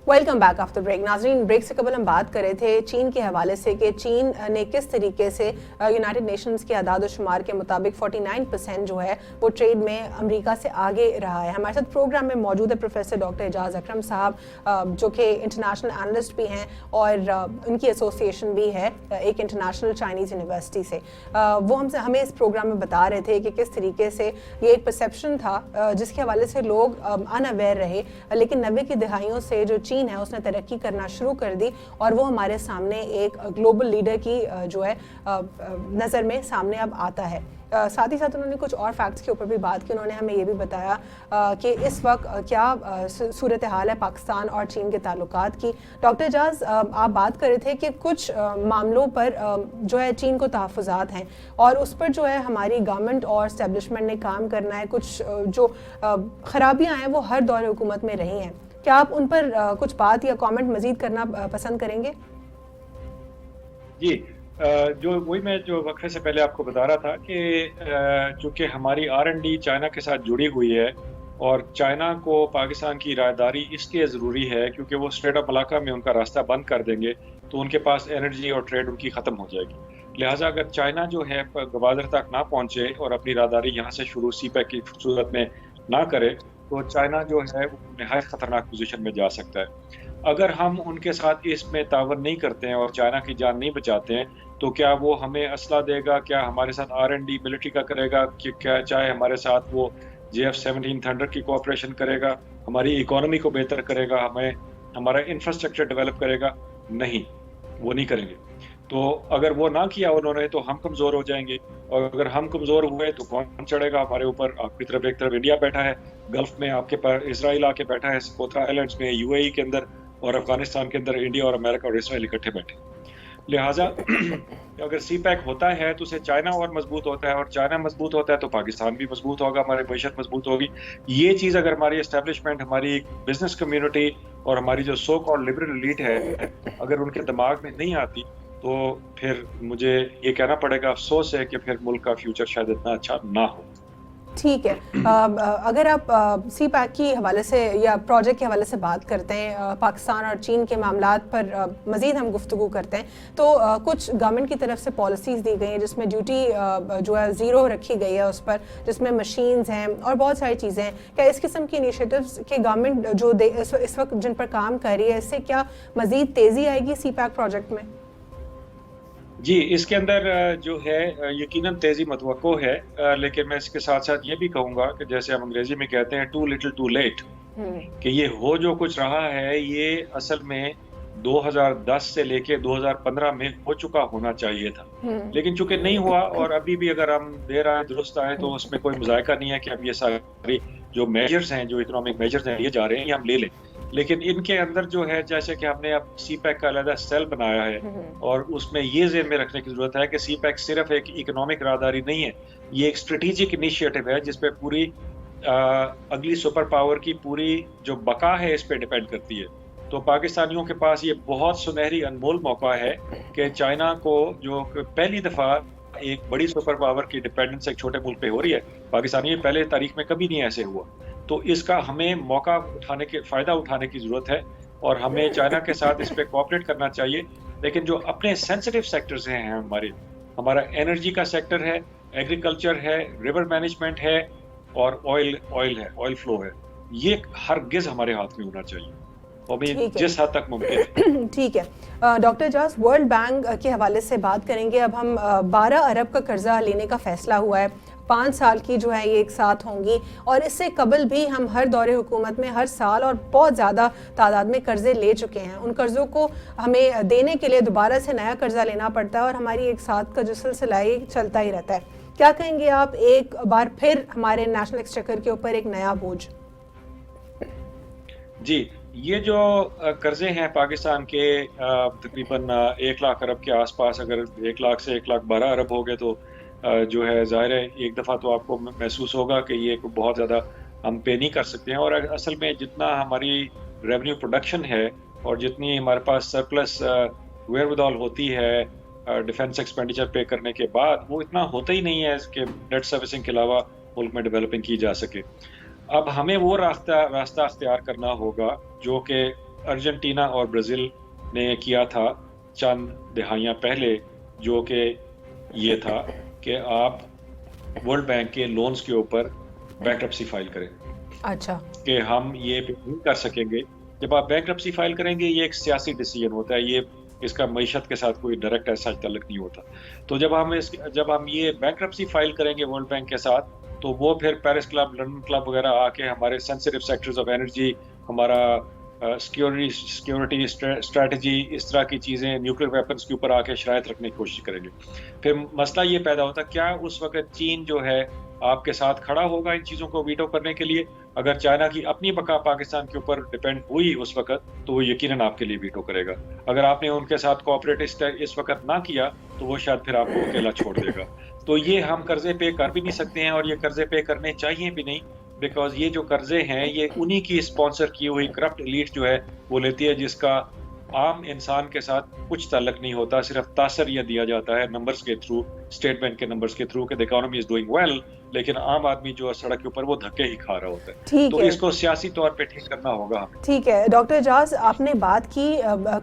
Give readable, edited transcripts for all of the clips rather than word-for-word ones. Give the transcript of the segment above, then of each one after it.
Welcome back after break. नाजरीन, break से कबल हम बात कर रहे थे चीन के हवाले से कि चीन ने किस तरीके से यूनाइटेड नेशंस के अदाद व शुमार के मुताबिक 49% जो है वो ट्रेड में अमेरिका से आगे रहा है। हमारे साथ प्रोग्राम में मौजूद है प्रोफेसर डॉक्टर एजाज अकरम साहब, जो कि इंटरनेशनल एनालिस्ट भी हैं और उनकी एसोसिएशन भी है एक इंटरनेशनल चाइनीज़ यूनिवर्सिटी से। वो हमें इस प्रोग्राम में बता रहे थे कि किस तरीके से ये एक परसेप्शन था जिसके हवाले से लोग अनअवेयर रहे, लेकिन 90 की दहाइयों से जो चीन है उसने तरक्की करना शुरू कर दी और वो हमारे सामने एक ग्लोबल लीडर की जो है नज़र में सामने अब आता है। साथ ही साथ उन्होंने कुछ और फैक्ट्स के ऊपर भी बात की। उन्होंने हमें ये भी बताया कि इस वक्त क्या सूरत हाल है पाकिस्तान और चीन के ताल्लुकात की। डॉक्टर एजाज, आप बात कर रहे थे कि कुछ मामलों पर जो है चीन को तहफ़्फ़ुज़ात हैं और उस पर जो है हमारी गवर्नमेंट और इस्टेब्लिशमेंट ने काम करना है। कुछ जो ख़राबियाँ हैं वो हर दौर हुकूमत में रही हैं। क्या आप उन पर कुछ बात या कमेंट मजीद करना पसंद करेंगे? जी, जो वही मैं जो वक्फे से पहले आपको बता रहा था कि चूँकि हमारी R&D चाइना के साथ जुड़ी हुई है और चाइना को पाकिस्तान की रायदारी इसलिए ज़रूरी है क्योंकि वो स्ट्रेट ऑफ मलाका में उनका रास्ता बंद कर देंगे तो उनके पास एनर्जी और ट्रेड उनकी ख़त्म हो जाएगी। लिहाजा अगर चाइना जो है गवादर तक ना पहुँचे और अपनी रायदारी यहाँ से शुरू CPEC की सूरत में ना करे तो चाइना जो है वो नहायत ख़तरनाक पोजीशन में जा सकता है। अगर हम उनके साथ इसमें तावन नहीं करते हैं और चाइना की जान नहीं बचाते हैं तो क्या वो हमें असला देगा, क्या हमारे साथ R&D मिलिट्री का करेगा, कि क्या चाहे हमारे साथ वो JF-17 थंडर की कोऑपरेशन करेगा, हमारी इकोनॉमी को बेहतर करेगा, हमें हमारा इंफ्रास्ट्रक्चर डेवलप करेगा? नहीं, वो नहीं करेंगे। तो अगर वो ना किया उन्होंने तो हम कमज़ोर हो जाएंगे और अगर हम कमज़ोर हुए तो कौन चढ़ेगा हमारे ऊपर? आपकी तरफ एक तरफ इंडिया बैठा है, गल्फ में आपके पास इसराइल आके बैठा है, स्कोत्रा आइलैंड्स में UAE के अंदर और अफगानिस्तान के अंदर इंडिया और अमेरिका और इसराइल इकट्ठे बैठे। लिहाजा अगर CPEC होता है तो उससे चाइना और मजबूत होता है और चाइना मजबूत होता है तो पाकिस्तान भी मजबूत होगा, हमारी मैशत मजबूत होगी। ये चीज़ अगर हमारी एस्टेब्लिशमेंट, हमारी बिजनेस कम्युनिटी और हमारी जो सो कॉल्ड लिबरल एलीट है अगर उनके दिमाग में नहीं आती तो फिर मुझे ये कहना पड़ेगा, अफसोस है कि फिर मुल्क का फ्यूचर शायद इतना अच्छा ना हो। ठीक है, अगर आप CPEC के हवाले से या प्रोजेक्ट के हवाले से बात करते हैं, पाकिस्तान और चीन के मामलात पर मज़ीद हम गुफ्तगू करते हैं तो कुछ गवर्नमेंट की तरफ से पॉलिसीज़ दी गई हैं जिसमें ड्यूटी जो है ज़ीरो रखी गई है उस पर, जिसमें मशीन्स हैं और बहुत सारी चीज़ें हैं। क्या इस किस्म की इनिशिएटिव्स के गवर्नमेंट जो इस वक्त जिन पर काम कर रही है इससे क्या मज़ीद तेज़ी आएगी CPEC प्रोजेक्ट में? जी, इसके अंदर जो है यकीनन तेज़ी मतवक्को है, लेकिन मैं इसके साथ साथ ये भी कहूँगा कि जैसे हम अंग्रेज़ी में कहते हैं टू लिटिल टू लेट, कि ये हो जो कुछ रहा है ये असल में 2010 से लेके 2015 में हो चुका होना चाहिए था, लेकिन चूंकि नहीं हुआ और अभी भी अगर हम देर आए दुरुस्त आए तो उसमें कोई मुज़ायका नहीं है कि अब ये सारी जो मेजर्स हैं, जो इकोनॉमिक मेजर्स हैं ये जा रहे हैं, ये हम ले लें। लेकिन इनके अंदर जो है जैसे कि हमने अब CPEC का अलग सेल बनाया है और उसमें ये ज़हन में रखने की ज़रूरत है कि CPEC सिर्फ एक इकोनॉमिक राहदारी नहीं है, ये एक स्ट्रेटेजिक इनिशिएटिव है जिस पे पूरी अगली सुपर पावर की पूरी जो बका है इस पे डिपेंड करती है। तो पाकिस्तानियों के पास ये बहुत सुनहरी अनमोल मौका है कि चाइना को जो पहली दफ़ा एक बड़ी सुपर पावर की डिपेंडेंस एक छोटे मुल्क पे हो रही है, पाकिस्तानी पहले तारीख में कभी नहीं ऐसे हुआ, तो इसका हमें मौका उठाने के फ़ायदा उठाने की ज़रूरत है और हमें चाइना के साथ इस पे कोऑपरेट करना चाहिए। लेकिन जो अपने सेंसिटिव सेक्टर्स हैं हमारा एनर्जी का सेक्टर है, एग्रीकल्चर है, रिवर मैनेजमेंट है और ऑयल फ्लो है, ये हरगिज़ हमारे हाथ में होना चाहिए और जिस हद तक मुमकिन है। ठीक है, डॉक्टर एजाज, वर्ल्ड बैंक के हवाले से बात करेंगे। अब हम 12 अरब का कर्जा लेने का फैसला हुआ है, 5 साल की जो है ये एक साथ होंगी और इससे कबल भी हम हर दौरे हुकूमत में हर साल और बहुत ज़्यादा तादाद में कर्जे ले चुके हैं। उन कर्ज़ों को हमें देने के लिए दोबारा से नया कर्जा लेना पड़ता है और हमारी एक साथ का जो सिलसिला है चलता ही रहता है। क्या कहेंगे आप, एक बार फिर हमारे नेशनल एक्सचेकर के ऊपर एक नया बोझ? जी, ये जो कर्जे हैं पाकिस्तान के तकरीबन 1 लाख अरब के आसपास, अगर 1 लाख से 1,12,00,000 अरब हो गए तो जो है ज़ाहिर है एक दफ़ा तो आपको महसूस होगा कि ये बहुत ज़्यादा हम पे नहीं कर सकते हैं और असल में जितना हमारी रेवेन्यू प्रोडक्शन है और जितनी हमारे पास सरप्लस वेयरविदॉल होती है डिफेंस एक्सपेंडिचर पे करने के बाद, वो इतना होता ही नहीं है कि डेट सर्विसिंग के अलावा मुल्क में डेवलपिंग की जा सके। अब हमें वो रास्ता अख्तियार करना होगा जो कि ارجنٹینا اور برازیل نے کیا تھا چند دہائیاں پہلے، جو کہ یہ تھا کہ آپ ورلڈ بینک کے لونز کے اوپر بینکرپسی فائل کریں. اچھا. کہ ہم یہ نہیں کر سکیں گے. جب آپ بینکرپسی فائل کریں گے یہ ایک سیاسی ڈیسیجن ہوتا ہے، یہ اس کا معیشت کے ساتھ کوئی ڈائریکٹ ایسا تعلق نہیں ہوتا. تو جب ہم یہ بینکرپسی فائل کریں گے ورلڈ بینک کے ساتھ، تو وہ پھر پیرس کلب، لندن کلب وغیرہ آ کے ہمارے سینسٹیو سیکٹرز آف انرجی، ہمارا سیکیورٹی اسٹریٹجی، اس طرح کی چیزیں، نیوکلیر ویپنز کے اوپر آ کے شرائط رکھنے کی کوشش کریں گے. پھر مسئلہ یہ پیدا ہوتا ہے کیا اس وقت چین جو ہے آپ کے ساتھ کھڑا ہوگا ان چیزوں کو ویٹو کرنے کے لیے؟ اگر چائنا کی اپنی بقا پاکستان کے اوپر ڈیپینڈ ہوئی اس وقت تو وہ یقیناً آپ کے لیے ویٹو کرے گا. اگر آپ نے ان کے ساتھ کوآپریٹ اس وقت نہ کیا تو وہ شاید پھر آپ کو اکیلا چھوڑ دے گا. تو یہ ہم قرضے پے کر بھی نہیں سکتے ہیں اور یہ قرضے پے کرنے چاہیے بھی نہیں، بیکاز یہ جو قرضے ہیں یہ انہی کی اسپانسر کی ہوئی کرپٹ ایلیٹ جو ہے وہ لیتی ہے، جس کا عام انسان کے ساتھ کچھ تعلق نہیں ہوتا. صرف تاثر یہ دیا جاتا ہے نمبرز کے تھرو، اسٹیٹ بینک کے نمبرز کے تھرو کہ the economy is doing well، لیکن عام آدمی جو سڑک کے اوپر وہ دھکے ہی کھا رہا ہوتا ہے. تو اس کو سیاسی طور پہ ٹھیک کرنا ہوگا ہمیں. ٹھیک ہے ڈاکٹر اعجاز، آپ نے بات کی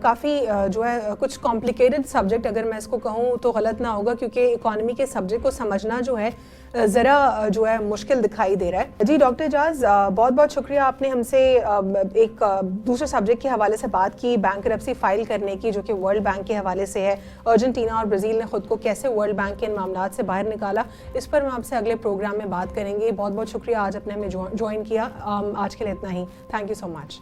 کافی جو ہے کچھ کمپلیکیٹڈ سبجیکٹ، اگر میں اس کو کہوں تو غلط نہ ہوگا، کیونکہ اکانومی کے سبجیکٹ کو سمجھنا جو ہے ذرا جو ہے مشکل دکھائی دے رہا ہے. جی ڈاکٹر اعجاز، بہت بہت شکریہ، آپ نے ہم سے ایک دوسرے سبجیکٹ کے حوالے سے بات کی، بینکرپسی فائل کرنے کی، جو کہ ورلڈ بینک کے حوالے سے ہے. ارجنٹینا اور برازیل نے خود کو کیسے ورلڈ بینک کے ان معاملات سے باہر نکالا، اس پر ہم آپ سے اگلے پروگرام میں بات کریں گے. بہت بہت شکریہ آج اپنے ہمیں جوائن کیا. آج کے لیے اتنا ہی، تھینک یو سو مچ.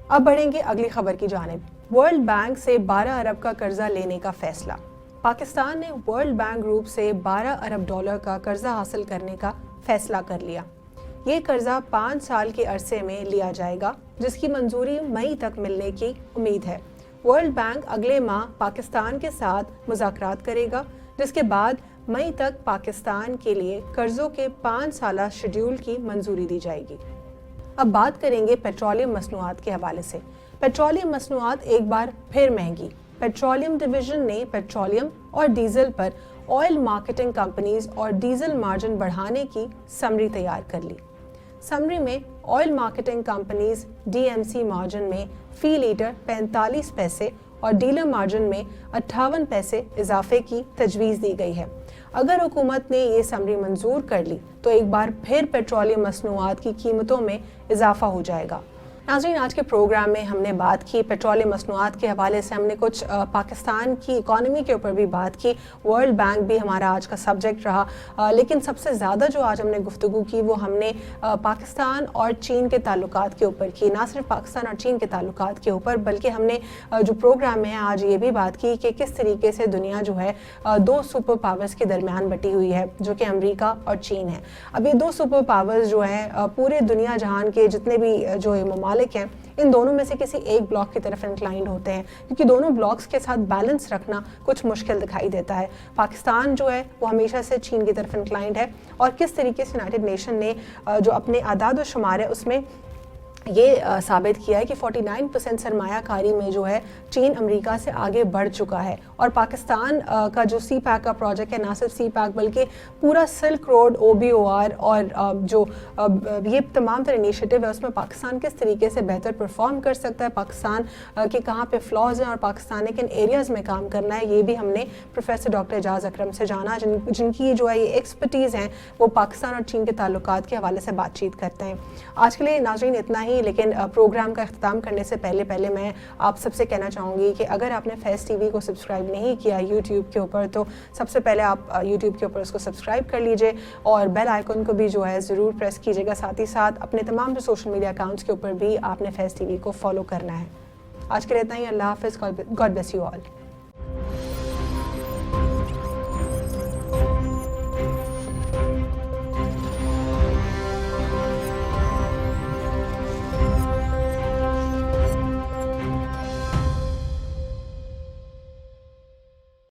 اب بڑھیں گے اگلی خبر کی جانب. ورلڈ بینک سے 12 ارب کا قرضہ لینے کا فیصلہ. پاکستان نے ورلڈ بینک گروپ سے 12 ارب ڈالر کا قرضہ حاصل کرنے کا فیصلہ کر لیا. یہ قرضہ 5 سال کے عرصے میں لیا جائے گا، جس کی منظوری مئی تک ملنے کی امید ہے. ورلڈ بینک اگلے ماہ پاکستان کے ساتھ مذاکرات کرے گا، جس کے بعد مئی تک پاکستان کے لیے قرضوں کے 5 سالہ شیڈول کی منظوری دی جائے گی. اب بات کریں گے پیٹرولیم مصنوعات کے حوالے سے. پیٹرولیم مصنوعات ایک بار پھر مہنگی. پیٹرولیم ڈویژن نے پیٹرولیم اور ڈیزل پر آئل مارکیٹنگ کمپنیز اور ڈیزل مارجن بڑھانے کی سمری تیار کر لی. سمری میں oil marketing companies D M C margin میں فی لیٹر 45 پیسے اور ڈیلر مارجن میں 58 پیسے اضافے کی تجویز دی گئی ہے. اگر حکومت نے یہ سمری منظور کر لی تو ایک بار پھر پیٹرولیم مصنوعات کی قیمتوں میں اضافہ ہو جائے گا. ناظرین، آج کے پروگرام میں ہم نے بات کی پیٹرولیم مصنوعات کے حوالے سے، ہم نے کچھ پاکستان کی اکانومی کے اوپر بھی بات کی. ورلڈ بینک بھی ہمارا آج کا سبجیکٹ رہا، لیکن سب سے زیادہ جو آج ہم نے گفتگو کی وہ ہم نے پاکستان اور چین کے تعلقات کے اوپر کی. نہ صرف پاکستان اور چین کے تعلقات کے اوپر، بلکہ ہم نے جو پروگرام میں آج یہ بھی بات کی کہ کس طریقے سے دنیا جو ہے 2 سپر پاورز کے درمیان بٹی ہوئی ہے، جو کہ امریکہ اور چین ہے. اب یہ 2 سپر پاورز جو ہیں پورے دنیا جہان کے جتنے بھی جو ممالک ہیں، ان دونوں میں سے کسی ایک بلاک کی طرف انکلائنڈ ہوتے ہیں، کیونکہ دونوں بلاکس کے ساتھ بیلنس رکھنا کچھ مشکل دکھائی دیتا ہے. پاکستان جو ہے وہ ہمیشہ سے چین کی طرف انکلائنڈ ہے، اور کس طریقے سے یونائٹڈ نیشن نے جو اپنے اعداد و شمار ہے اس میں یہ ثابت کیا ہے کہ 49% سرمایہ کاری میں جو ہے چین امریکہ سے آگے بڑھ چکا ہے. اور پاکستان کا جو سی پیک کا پروجیکٹ ہے، نہ صرف سی پیک بلکہ پورا silk road, O B O R اور جو یہ تمام تر انیشیٹو ہے، اس میں پاکستان کس طریقے سے بہتر پرفارم کر سکتا ہے، پاکستان کے کہاں پہ فلاز ہیں اور پاکستان نے کن ایریاز میں کام کرنا ہے، یہ بھی ہم نے پروفیسر ڈاکٹر اعجاز اکرم سے جانا، جن کی جو ہے یہ ایکسپرٹیز ہیں وہ پاکستان اور چین کے تعلقات کے حوالے سے بات چیت کرتے ہیں. آج کے لیے ناظرین اتنا ہی، لیکن پروگرام کا اختتام کرنے سے پہلے میں آپ سب سے کہنا چاہوں گی کہ اگر آپ نے فیض ٹی وی کو سبسکرائب نہیں کیا یوٹیوب کے اوپر، تو سب سے پہلے آپ یوٹیوب کے اوپر اس کو سبسکرائب کر لیجئے اور بیل آئیکن کو بھی جو ہے ضرور پریس کیجیے گا. ساتھ ہی ساتھ اپنے تمام جو سوشل میڈیا اکاؤنٹس کے اوپر بھی آپ نے فیض ٹی وی کو فالو کرنا ہے. آج کے لیے اتنا ہی. اللہ حافظ. God bless you all.